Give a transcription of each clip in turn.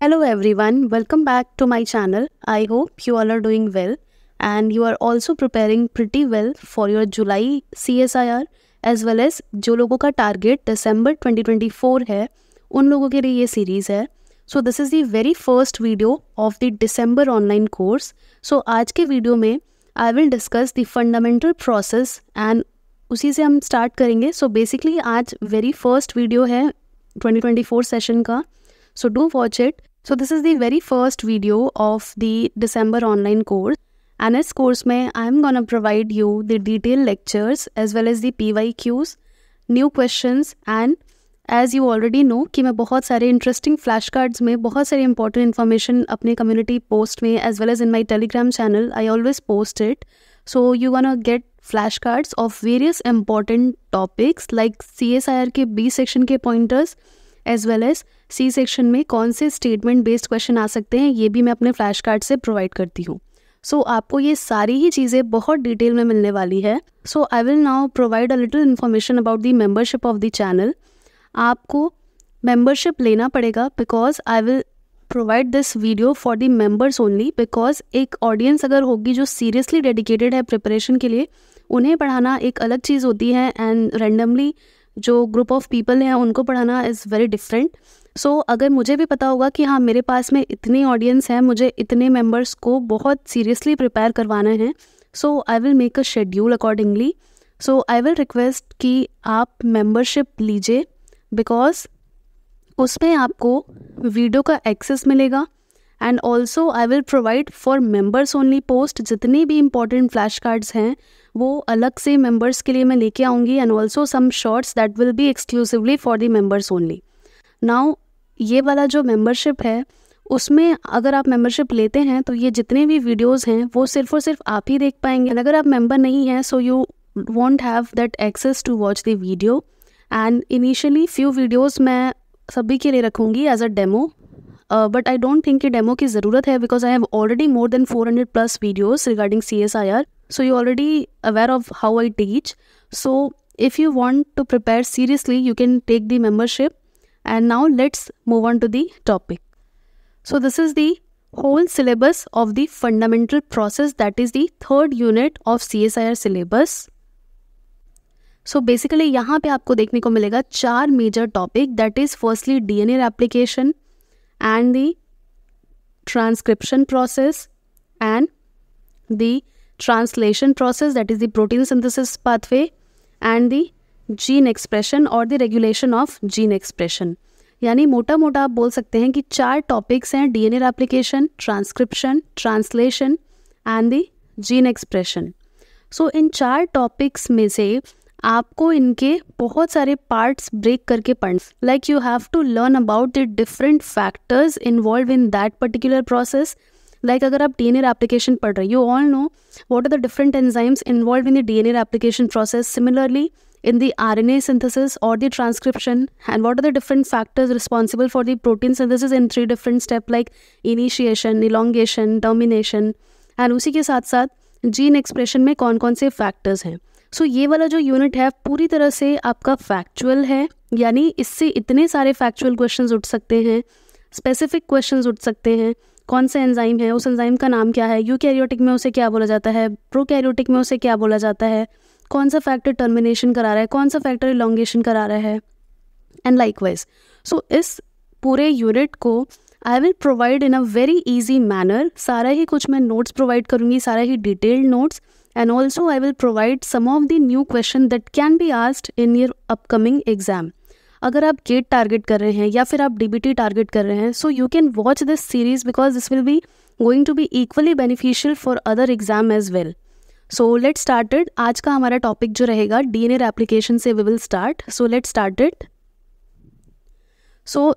Hello everyone, welcome back to my channel. I hope you all are doing well and you are also preparing pretty well for your July CSIR as well as जो लोगों का target दिसंबर 2024 है उन लोगों के लिए ये series है. So this is the very first video of the December online course. So आज के वीडियो में I will discuss the fundamental process and उसी से हम स्टार्ट करेंगे. सो बेसिकली आज वेरी फर्स्ट वीडियो है 2024 सेशन का. So do watch it. So this is the very first video of the December online course. And इस course में I'm gonna provide you the detailed lectures as well as the PYQs, new questions and as you already know कि मैं बहुत सारे interesting flashcards में बहुत सारी important information अपने community post में as well as in my Telegram channel I always post it. So you gonna get flashcards of various important topics like CSIR के B section के pointers as well as C section में कौन से statement based question आ सकते हैं ये भी मैं अपने फ्लैश कार्ड से प्रोवाइड करती हूँ. सो आपको ये सारी ही चीज़ें बहुत डिटेल में मिलने वाली है. So I will now provide a little information about the membership of the channel. आपको मेंबरशिप लेना पड़ेगा because I will provide this video for the members only. Because एक ऑडियंस अगर होगी जो सीरियसली डेडिकेटेड है प्रिपरेशन के लिए, उन्हें पढ़ाना एक अलग चीज़ होती है एंड रैंडमली जो ग्रुप ऑफ पीपल हैं उनको पढ़ाना इज़ वेरी डिफरेंट. सो अगर मुझे भी पता होगा कि हाँ मेरे पास में इतनी ऑडियंस है, मुझे इतने मेंबर्स को बहुत सीरियसली प्रिपेयर करवाना है, so I will make a schedule accordingly. So I will request कि आप मेंबरशिप लीजिए बिकॉज उसमें आपको वीडियो का एक्सेस मिलेगा and also I will provide for members only post. जितने भी इंपॉर्टेंट फ्लैश कार्ड्स हैं वो अलग से मेंबर्स के लिए मैं लेके आऊँगी and also some shorts that will be exclusively for the members only. Now ये वाला जो मेंबरशिप है उसमें अगर आप मेंबरशिप लेते हैं तो ये जितने भी वीडियोस हैं वो सिर्फ और सिर्फ आप ही देख पाएंगे. एंड अगर आप मेंबर नहीं हैं so you won't have that access to watch the video. And initially few videos मैं सभी के लिए रखूँगी as a demo. But I don't think कि डेमो की ज़रूरत है because I have already more than 400+ videos regarding CSIR. So you're already aware of how I teach. So if you want to prepare seriously, you can take the membership. And now let's move on to the topic. So this is the whole syllabus of the fundamental process, that is the third unit of CSIR syllabus. So basically यहाँ पे आपको देखने को मिलेगा 4 major topic, that is firstly DNA replication and the transcription process and the translation process, that is the protein synthesis pathway and the gene expression or the regulation of gene expression. यानी मोटा मोटा आप बोल सकते हैं कि 4 topics हैं: DNA replication, transcription, translation and the gene expression. So in 4 topics में से आपको इनके बहुत सारे पार्ट्स ब्रेक करके पढ़ना. Like you have to learn about the different factors involve in that particular process. Like अगर आप DNA replication पढ़ रहे, you all know what are the different enzymes involved in the DNA replication process, similarly in the RNA synthesis or the transcription, and what are the different factors responsible for the protein synthesis in 3 different steps like initiation, elongation, termination, and उसी के साथ साथ gene expression में कौन कौन से factors हैं. सो ये वाला जो यूनिट है पूरी तरह से आपका फैक्चुअल है, यानी इससे इतने सारे फैक्चुअल क्वेश्चंस उठ सकते हैं, स्पेसिफिक क्वेश्चंस उठ सकते हैं. कौन सा एंजाइम है, उस एंजाइम का नाम क्या है, यूकैरियोटिक में उसे क्या बोला जाता है, प्रोकैरियोटिक में उसे क्या बोला जाता है, कौन सा फैक्टर टर्मिनेशन करा रहा है, कौन सा फैक्टर इलोंगेशन करा रहा है एंड लाइकवाइज. सो इस पूरे यूनिट को I will provide in a very easy manner. सारा ही कुछ मैं नोट्स प्रोवाइड करूँगी, सारा ही detailed notes, and also I will provide some of the new question that can be asked in your upcoming exam. अगर आप गेट टारगेट कर रहे हैं या फिर आप DBT टारगेट कर रहे हैं, so you can watch this series because this will be going to be equally beneficial for other exam as well. So let started. आज का हमारा टॉपिक जो रहेगा DNA replication से we will start. So let started. So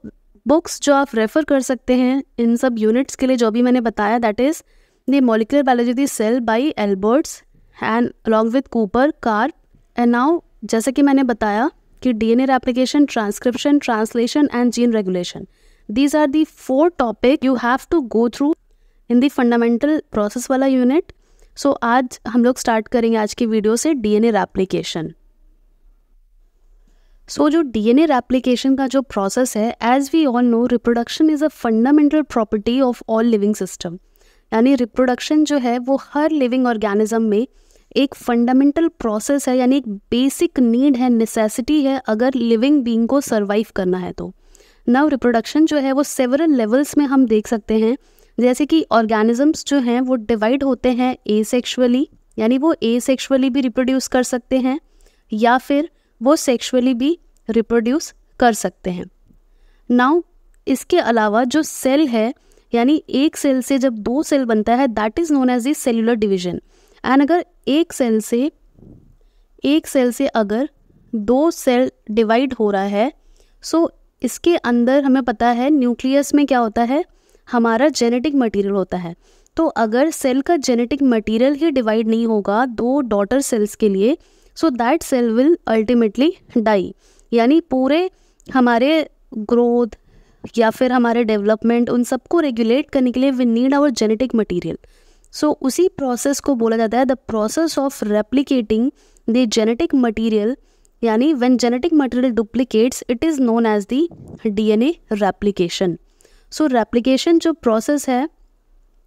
books जो आप refer कर सकते हैं इन सब यूनिट्स के लिए जो भी मैंने बताया, that is the molecular biology of the cell by Alberts and along with Cooper, Karp. And now जैसे कि मैंने बताया कि DNA replication, transcription, translation and gene regulation, these are the 4 topic you have to go through in the fundamental process वाला unit. So आज हम लोग start करेंगे आज की वीडियो से DNA replication. सो जो डीएनए रेप्लिकेशन का जो प्रोसेस है, as we all know, reproduction is a fundamental property of all living system. यानी रिप्रोडक्शन जो है वो हर लिविंग ऑर्गेनिज्म में एक फंडामेंटल प्रोसेस है, यानी एक बेसिक नीड है, नेसेसिटी है अगर लिविंग बीइंग को सर्वाइव करना है तो। नाउ रिप्रोडक्शन जो है वो सेवरल लेवल्स में हम देख सकते हैं, जैसे कि ऑर्गेनिजम्स जो हैं वो डिवाइड होते हैं एसेक्सुअली, यानी वो एसेक्सुअली भी रिप्रोड्यूस कर सकते हैं या फिर वो सेक्सुअली भी रिप्रोड्यूस कर सकते हैं। नाउ इसके अलावा जो सेल है, यानी एक सेल से जब दो सेल बनता है, that is known as the cellular division. And अगर एक सेल से अगर दो सेल डिवाइड हो रहा है, सो इसके अंदर हमें पता है न्यूक्लियस में क्या होता है, हमारा जेनेटिक मटेरियल होता है। तो अगर सेल का जेनेटिक मटेरियल ही डिवाइड नहीं होगा दो डॉटर सेल्स के लिए, so that cell will ultimately die. यानी पूरे हमारे ग्रोथ या फिर हमारे डेवलपमेंट, उन सबको रेगुलेट करने के लिए we need our genetic material. So उसी प्रोसेस को बोला जाता है the process of replicating the genetic material. यानी when genetic material duplicates it is known as the DNA replication. So replication जो प्रोसेस है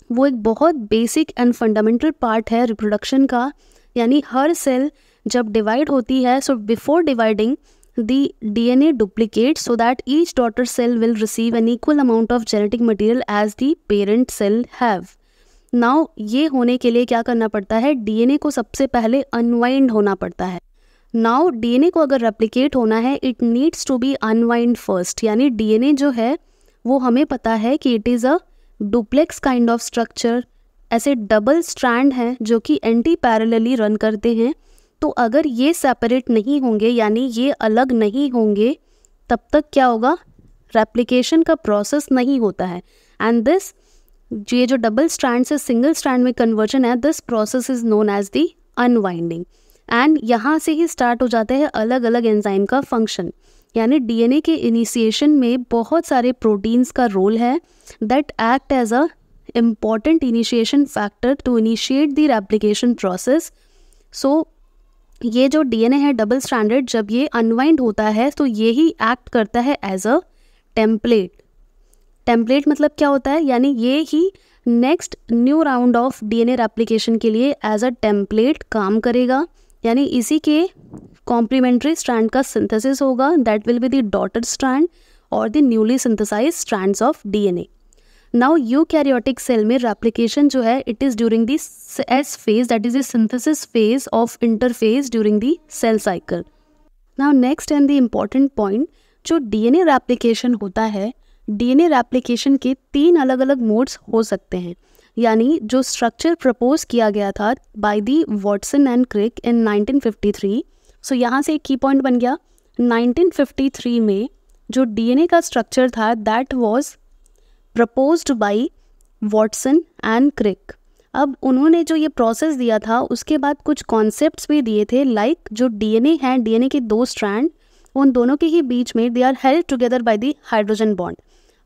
वो एक बहुत बेसिक एंड फंडामेंटल पार्ट है रिप्रोडक्शन का। यानी हर सेल जब डिवाइड होती है, so before dividing the DNA duplicates so that each daughter cell will receive an equal amount of genetic material as the parent cell have. Now ये होने के लिए क्या करना पड़ता है, DNA को सबसे पहले अनवाइंड होना पड़ता है। Now DNA को अगर रेप्लिकेट होना है, it needs to be unwind first। यानी DNA जो है वो हमें पता है कि it is a duplex kind of structure, ऐसे डबल स्ट्रैंड हैं जो कि एंटी पैरेलली रन करते हैं। तो अगर ये सेपरेट नहीं होंगे, यानी ये अलग नहीं होंगे, तब तक क्या होगा, रेप्लिकेशन का प्रोसेस नहीं होता है। एंड दिस ये जो डबल स्ट्रैंड से सिंगल स्ट्रैंड में कन्वर्जन है, this process is known as the unwinding. And यहाँ से ही स्टार्ट हो जाते हैं अलग अलग एंजाइम का फंक्शन। यानी डीएनए के इनिशिएशन में बहुत सारे प्रोटीन्स का रोल है that act as a important initiation factor to initiate the replication process. So ये जो डीएनए है डबल स्ट्रैंडेड, जब ये अनवाइंड होता है तो ये ही एक्ट करता है एज अ टेम्पलेट। टेम्पलेट मतलब क्या होता है, यानी ये ही next new round of DNA replication के लिए एज अ टेम्पलेट काम करेगा। यानी इसी के कॉम्प्लीमेंट्री स्ट्रैंड का सिंथेसिस होगा, that will be the daughter strand और the newly synthesised strands of DNA. Now eukaryotic cell में रेप्लिकेशन जो है it is during the S phase, that is the synthesis phase of interphase during the cell cycle. Now next and the important point, जो DNA replication होता है, DNA replication के 3 अलग अलग modes हो सकते हैं। यानी जो स्ट्रक्चर प्रपोज किया गया था by the Watson and Crick in 1953, so यहाँ से एक की पॉइंट बन गया, 1953 में जो डीएनए का स्ट्रक्चर था that was proposed by Watson and Crick. अब उन्होंने जो ये प्रोसेस दिया था उसके बाद कुछ कॉन्सेप्ट्स भी दिए थे, लाइक जो डीएनए है, डीएनए के 2 स्ट्रैंड, उन दोनों के ही बीच में they are held together by the hydrogen bond.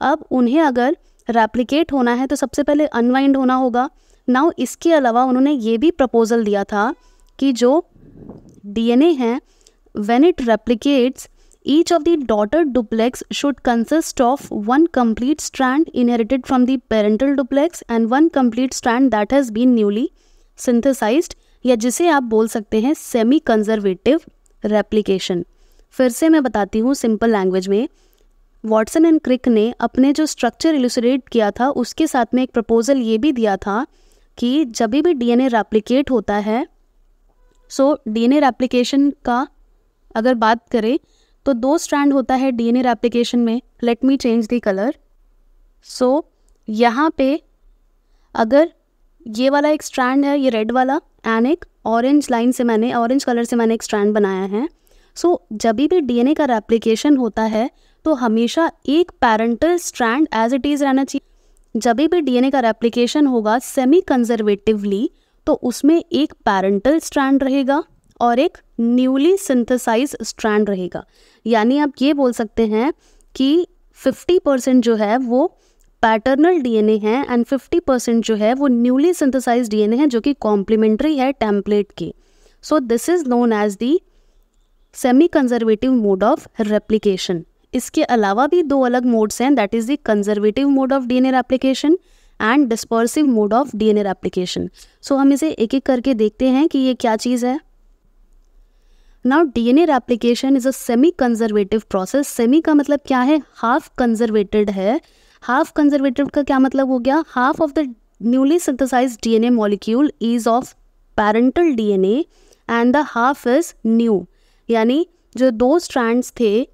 अब उन्हें अगर रेप्लिकेट होना है तो सबसे पहले अनवाइंड होना होगा। नाउ इसके अलावा उन्होंने ये भी प्रपोजल दिया था कि जो डीएनए है when it replicates, each of the daughter duplex should consist of one complete strand inherited from the parental duplex and one complete strand that has been newly synthesized, या जिसे आप बोल सकते हैं सेमी कंजर्वेटिव रेप्लिकेशन। फिर से मैं बताती हूँ सिंपल लैंग्वेज में। वॉटसन एंड क्रिक ने अपने जो स्ट्रक्चर इलुस्ट्रेट किया था उसके साथ में एक प्रपोजल ये भी दिया था कि जब भी डीएनए रेप्लिकेट होता है, सो डीएनए रेप्लिकेशन का अगर बात करें तो 2 स्ट्रैंड होता है डीएनए रेप्लिकेशन में। Let me change the colour. So यहाँ पे अगर ये वाला एक स्ट्रैंड है, ये रेड वाला, एंड एक ऑरेंज कलर से मैंने एक स्ट्रैंड बनाया है। सो जब भी डीएनए का रेप्लिकेशन होता है तो हमेशा एक parental strand as it is रहना चाहिए। जब भी डीएनए का रेप्लिकेशन होगा सेमी कंजर्वेटिवली तो उसमें एक पैरेंटल स्ट्रैंड रहेगा और एक न्यूली सिंथेसाइज स्ट्रैंड रहेगा। यानी आप ये बोल सकते हैं कि 50% जो है वो पैटर्नल डीएनए है एंड 50% जो है वो न्यूली सिंथेसाइज डीएनए है जो कि कॉम्प्लीमेंट्री है टेम्पलेट के। So this is known as the semi conservative mode of replication. इसके अलावा भी दो अलग मोड्स हैं, that is the conservative mode of DNA replication and dispersive mode of DNA replication. So हम इसे एक एक करके देखते हैं कि ये क्या चीज़ है। Now DNA replication is a semi conservative process. Semi का मतलब क्या है, हाफ कंजर्वेटेड है। हाफ कंजर्वेटिव का क्या मतलब हो गया, half of the newly synthesised DNA molecule is of parental DNA and the half is new. यानी जो दो स्ट्रैंड्स थे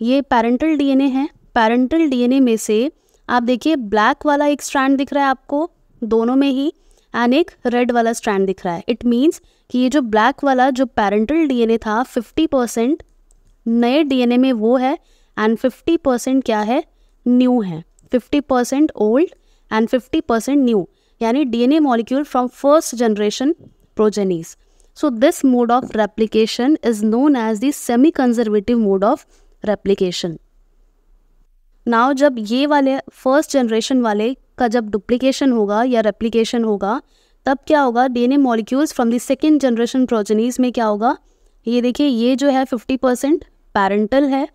ये पैरेंटल डीएनए है। पैरेंटल डीएनए में से आप देखिए ब्लैक वाला एक स्ट्रैंड दिख रहा है आपको दोनों में ही, एंड एक रेड वाला स्ट्रैंड दिख रहा है। इट मीन्स कि ये जो ब्लैक वाला जो पैरेंटल डीएनए था 50% नए डीएनए में वो है एंड 50% क्या है, न्यू है। 50% ओल्ड एंड 50% न्यू, यानी DNA molecule from first generation progenies. So this mode of replication is known as the semi conservative mode of replication. Now जब ये वाले फर्स्ट जनरेशन वाले का जब डुप्लीकेशन होगा या रेप्लिकेशन होगा तब क्या होगा, DNA molecules from the second generation progenies में क्या होगा, ये देखिए ये जो है 50% पैरेंटल है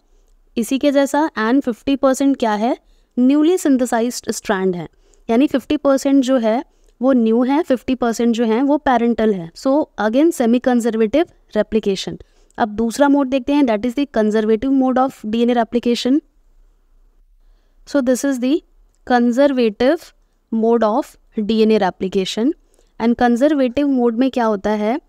इसी के जैसा एंड 50% क्या है, न्यूली सिंथेसाइज्ड स्ट्रैंड है। यानी 50% जो है वो न्यू है, 50% जो है वो पैरेंटल है। So again semi conservative replication. अब दूसरा मोड देखते हैं, that is the conservative mode of DNA replication. So this is the conservative mode of DNA replication. And conservative mode में क्या होता है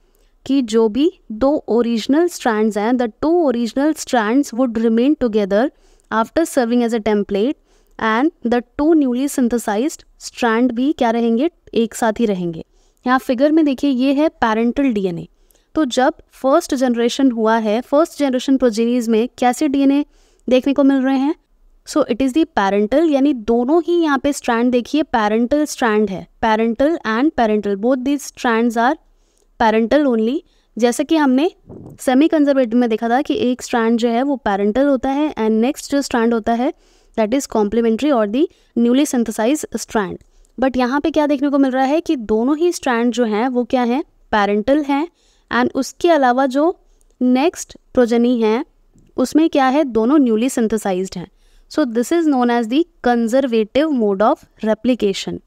कि जो भी दो ओरिजिनल स्ट्रैंड्स हैं, the two original strands would remain together after serving as a template and the two newly synthesised strand भी क्या रहेंगे, एक साथ ही रहेंगे। यहाँ फिगर में देखिए ये है पैरेंटल डीएनए। तो जब फर्स्ट जनरेशन हुआ है, फर्स्ट जनरेशन प्रोजेनीज में कैसे डीएनए देखने को मिल रहे हैं, so it is the parental, यानी दोनों ही यहाँ पे स्ट्रैंड देखिए पैरेंटल स्ट्रैंड है, parental and parental, both these strands are parental only. जैसे कि हमने सेमी कंजर्वेटिव में देखा था कि एक स्ट्रैंड जो है वो पैरेंटल होता है एंड नेक्स्ट जो स्ट्रैंड होता है दैट इज कॉम्प्लीमेंट्री और दी न्यूली सिंथेसाइज स्ट्रैंड। बट यहाँ पे क्या देखने को मिल रहा है कि दोनों ही स्ट्रैंड जो हैं वो क्या है, पैरेंटल हैं एंड उसके अलावा जो नेक्स्ट प्रोजेनी है उसमें क्या है, दोनों न्यूली सिंथेसाइज्ड हैं। So this is known as the conservative mode of replication.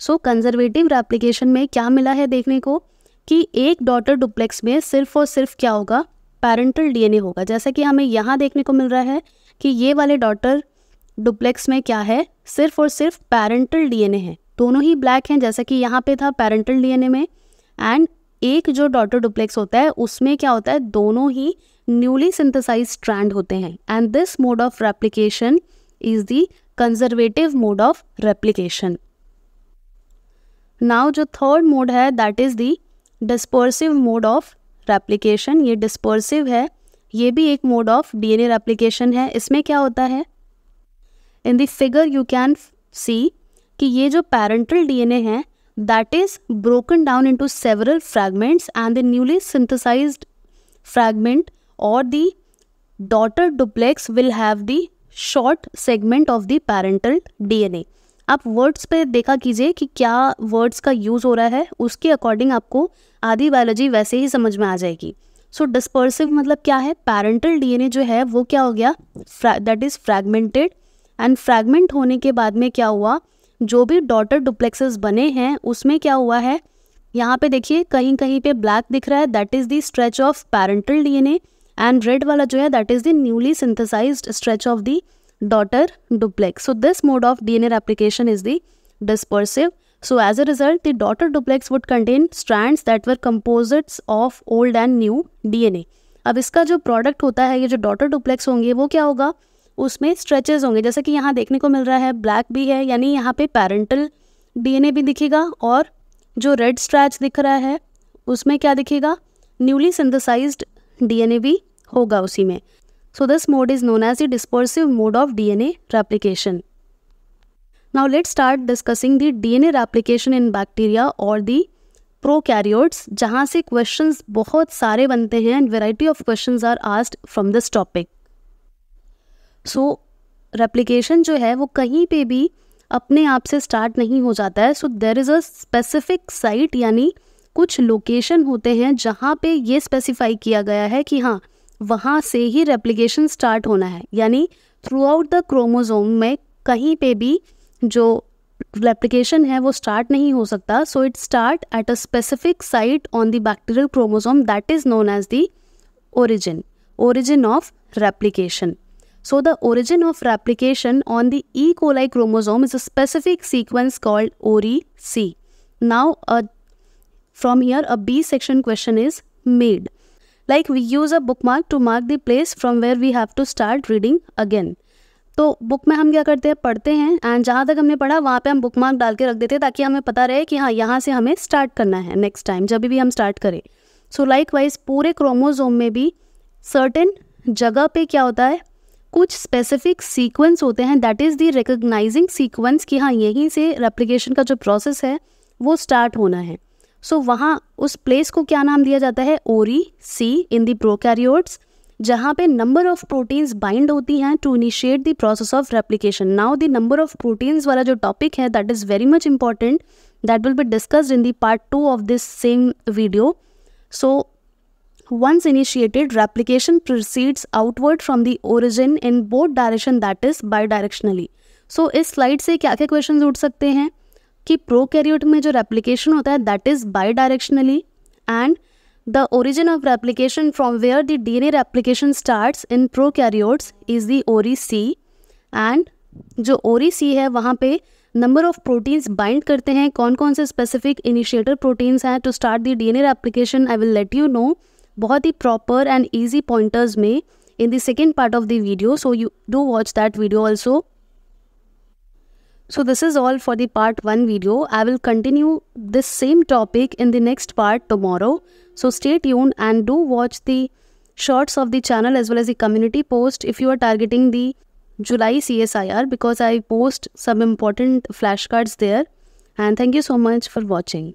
So conservative replication में क्या मिला है देखने को कि एक डॉटर डुप्लेक्स में सिर्फ और सिर्फ क्या होगा, पैरेंटल डीएनए होगा। जैसा कि हमें यहाँ देखने को मिल रहा है कि ये वाले डॉटर डुप्लेक्स में क्या है, सिर्फ और सिर्फ पैरेंटल डीएनए है, दोनों ही ब्लैक हैं जैसा कि यहाँ पे था पैरेंटल डीएनए में। एंड एक जो डॉटर डुप्लेक्स होता है उसमें क्या होता है, दोनों ही न्यूली सिंथेसाइज्ड स्ट्रैंड होते हैं and this mode of replication is the conservative mode of replication. Now जो थर्ड मोड है that is the dispersive mode of replication. ये डिस्पर्सिव है, ये भी एक मोड ऑफ डीएनए रेप्लिकेशन है। इसमें क्या होता है, in the figure you can see कि ये जो पैरेंटल डीएनए है that is broken down into several fragments and the newly synthesised fragment और the daughter duplex will have the short segment of the parental DNA. आप words पे देखा कीजिए कि क्या वर्ड्स का यूज़ हो रहा है, उसके अकॉर्डिंग आपको आधी बायोलॉजी वैसे ही समझ में आ जाएगी। सो डिस्पर्सिव मतलब क्या है, पैरेंटल डीएनए जो है वो क्या हो गया, that is fragmented and fragment होने के बाद में क्या हुआ, जो भी डॉटर डुप्लेक्सेस बने हैं उसमें क्या हुआ है, यहाँ पे देखिए कहीं कहीं पे ब्लैक दिख रहा है that is the stretch of parental DNA and red वाला जो है that is the newly synthesised stretch of the daughter duplex. So this mode of DNA replication is the dispersive. So as a result, the daughter duplex would contain strands that were composites of old and new DNA. अब इसका जो product होता है, ये जो daughter duplex होंगे वो क्या होगा, उसमें स्ट्रेचेस होंगे जैसे कि यहाँ देखने को मिल रहा है, ब्लैक भी है यानी यहाँ पे पैरेंटल डीएनए भी दिखेगा और जो रेड स्ट्रैच दिख रहा है उसमें क्या दिखेगा, न्यूली सिंथेसाइज्ड डीएनए भी होगा उसी में। So this mode is known as the dispersive mode of DNA replication. Now let's start discussing the DNA replication in bacteria or the prokaryotes, जहाँ से questions बहुत सारे बनते हैं and variety of questions are asked from this topic. So replication जो है वो कहीं पे भी अपने आप से start नहीं हो जाता है. So there is a specific site यानी कुछ लोकेशन होते हैं जहाँ पे ये स्पेसिफाई किया गया है कि हाँ वहाँ से ही रेप्लिकेशन स्टार्ट होना है, यानी थ्रू आउट द क्रोमोसोम में कहीं पे भी जो रेप्लिकेशन है वो स्टार्ट नहीं हो सकता. So it start at a specific site on the bacterial chromosome that is known as the origin of replication. So the origin of replication on the E. coli chromosome is a specific sequence called ORI-C. Now from here a B section question is made. Like we use a bookmark to mark the place from where we have to start reading again. तो book में हम क्या करते हैं, पढ़ते हैं and जहाँ तक हमने पढ़ा वहाँ पे हम बुक मार्क डाल के रख देते हैं ताकि हमें पता रहे कि हाँ यहाँ से हमें स्टार्ट करना है नेक्स्ट टाइम जब भी हम स्टार्ट करें. सो लाइकवाइज पूरे क्रोमोसोम में भी सर्टेन जगह पे क्या होता है, कुछ स्पेसिफिक सीक्वेंस होते हैं that is the recognising sequence कि हाँ यहीं से रेप्लिकेशन का जो प्रोसेस है वो स्टार्ट होना है. सो वहाँ उस प्लेस को क्या नाम दिया जाता है, ORI-C इन द प्रोकैरियोट्स, जहाँ पे नंबर ऑफ प्रोटीन्स बाइंड होती हैं to initiate the process of replication. Now the number of proteins वाला जो टॉपिक है that is very much important, that will be discussed in the part 2 of this same video. So once initiated, replication proceeds outward from the origin in both direction, that is bidirectionally. So इस slide से क्या क्या questions उठ सकते हैं कि prokaryote में जो रेप्लिकेशन होता है that is bidirectionally, and the origin of replication from where the DNA replication starts in prokaryotes is the ORI-C, and जो ORI-C है वहाँ पे नंबर ऑफ प्रोटीन्स बाइंड करते हैं. कौन कौन से स्पेसिफिक इनिशिएटर प्रोटीन्स हैं to start the DNA replication, I will let you know बहुत ही प्रॉपर एंड ईजी पॉइंटर्स में in the second part of the video. So you do watch that video also. So this is all for the part 1 video. I will continue this same topic in the next part tomorrow. So stay tuned and do watch the shorts of the channel as well as the community post if you are targeting the July CSIR, because I post some important flashcards there. And thank you so much for watching.